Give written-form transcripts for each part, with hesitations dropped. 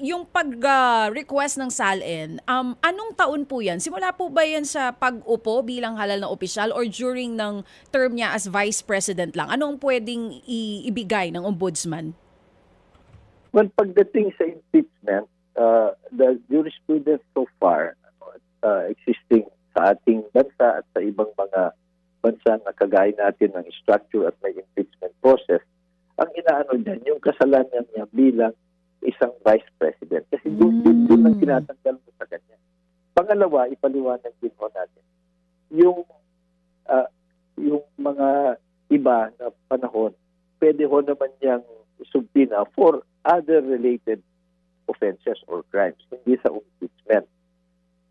yung pag-request ng SALN, anong taon po yan? Simula po ba yan sa pag-upo bilang halal na opisyal or during ng term niya as Vice President lang? Ano ang pwedeng ibigay ng Ombudsman? Well, pagdating sa impeachment, the jurisprudence so far existing sa ating bansa at sa ibang mga bansa na kagaya natin ng structure at may impeachment process, ang inaano dyan, yung kasalanan niya bilang isang vice president. Kasi doon ang tinatanggal mo sa kanya. Pangalawa, ipaliwanag din mo natin, yung mga iba na panahon, pwede ho naman niyang subpina for other related offenses or crimes, hindi sa impeachment.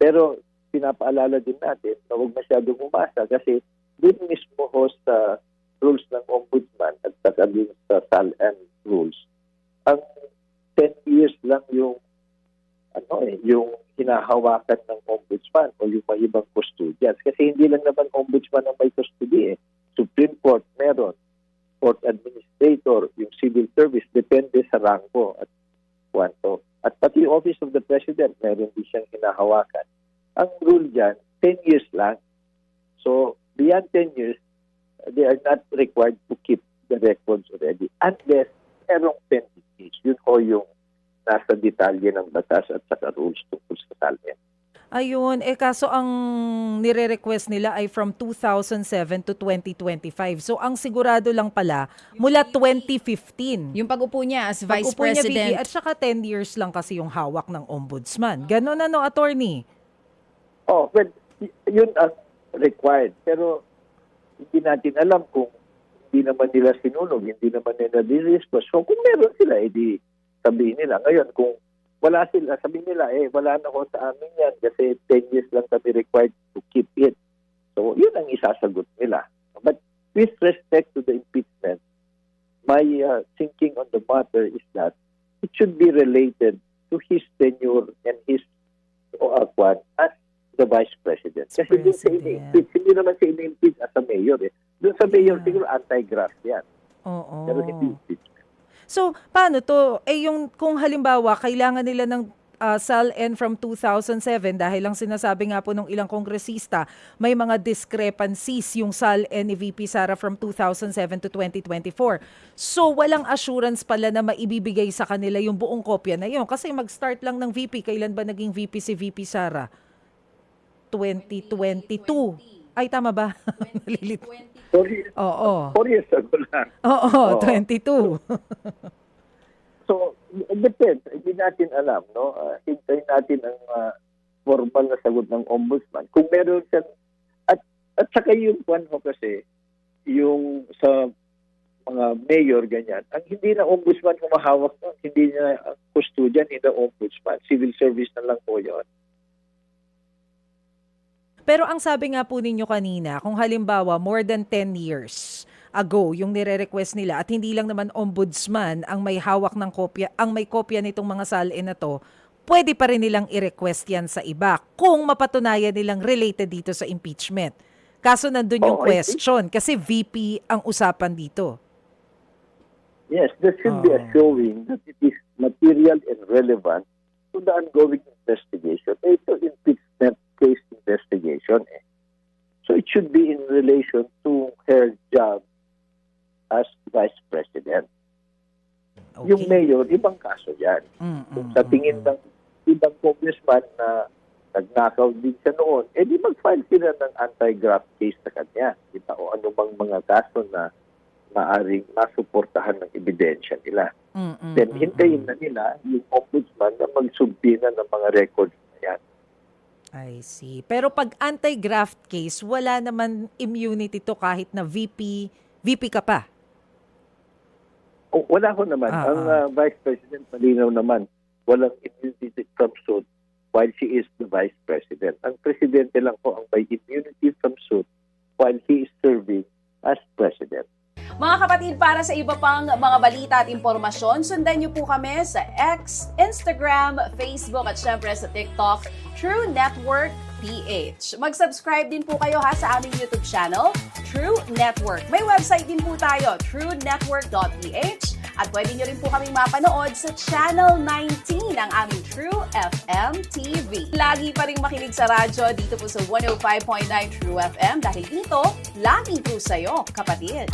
Pero pinapaalala din natin na huwag masyadong umasa kasi din mismo ho sa rules ng ombudsman at saka din sa SALN rules, ang 10 years lang yung yung hinahawakan ng ombudsman o yung may ibang custodians. Kasi hindi lang naman ombudsman ang may custody. Supreme Court meron, court administrator, yung civil service, depende sa rango at kwanto. At pati Office of the President, meron din siyang hinahawakan. Ang rule dyan, 10 years lang. So, beyond 10 years, they are not required to keep the records already unless merong pending case. Yun ho yung nasa detalye ng batas at saka rules tungkol sa SALN. Ayun, kaso ang nire-request nila ay from 2007 to 2025. So ang sigurado lang pala mula 2015. Yung pag-upo niya as Vice Pag-upo niya, President. Vicky, at saka 10 years lang kasi yung hawak ng ombudsman. Ganon ano, attorney? Oh, well, yun ang required. Pero hindi natin alam kung hindi naman nila sinulog, hindi naman nila nilispos. So kung meron sila, edi sabihin nila. Ngayon, kung wala sila, sabihin nila, wala na ko sa amin yan kasi 10 years lang kami required to keep it. So yun ang isasagot nila. But with respect to the impeachment, my thinking on the matter is that it should be related to his tenure and his as the Vice President. Kasi doon sa ini-impeach, hindi naman siya ini-impeach as a mayor. Doon sa mayor, siguro anti-graft yan. Oo. Pero hindi impeachment. So, paano to? Yung kung halimbawa, kailangan nila ng SALN from 2007 dahil lang sinasabi nga po ng ilang kongresista, may mga discrepancies yung SALN ni VP Sara from 2007 to 2024. So, walang assurance pala na maibibigay sa kanila yung buong kopya na yun. Kasi mag-start lang ng VP. Kailan ba naging VP si VP Sara? 2022. Ay, tama ba? Nalilit. 4 years ago lang. Oo, 22. So, depends. Hindi natin alam, no? Hintayin natin ang formal na sagot ng ombudsman. Kung meron siya, at saka yung one ho kasi, yung sa mga mayor, ganyan, ang hindi na ombudsman humahawak, no? Hindi na custodian, hindi na ombudsman. Civil service na lang po yun. Pero ang sabi nga po ninyo kanina, kung halimbawa more than 10 years ago yung nire-request nila at hindi lang naman ombudsman ang may hawak ng kopya, ang may kopya nitong mga SALN na to, pwede pa rin nilang i-request yan sa iba kung mapatunayan nilang related dito sa impeachment. Kaso nandun yung question kasi VP ang usapan dito. Yes, there should be a showing that it is material and relevant to the ongoing investigation. Ito impeachment case investigation. So it should be in relation to her job as Vice President. Okay. Yung mayor, ibang kaso yan. Kung sa tingin ng ibang congressman na nagnakaw din siya noon, di mag-file sila ng anti-graft case sa kanya. Diba? O ano bang mga kaso na maaring masuportahan ng ebidensya nila. Then hintayin na nila yung ombudsman na magsumbina ng mga records na yan. I see. Pero pag anti-graft case, wala naman immunity to kahit na VP ka pa? Wala ko naman. Ang Vice President, malinaw naman, walang immunity from suit while she is the Vice President. Ang Presidente lang po ang may immunity from suit while he is serving as President. Mga kapatid, para sa iba pang mga balita at impormasyon, sundan niyo po kami sa X, Instagram, Facebook at syempre sa TikTok, True Network PH. Mag-subscribe din po kayo sa aming YouTube channel, True Network. May website din po tayo, truenetwork.ph At pwede nyo rin po kaming mapanood sa Channel 19 ng aming True FM TV. Lagi pa rin makinig sa radyo dito po sa 105.9 True FM dahil dito, laging true sa'yo, kapatid.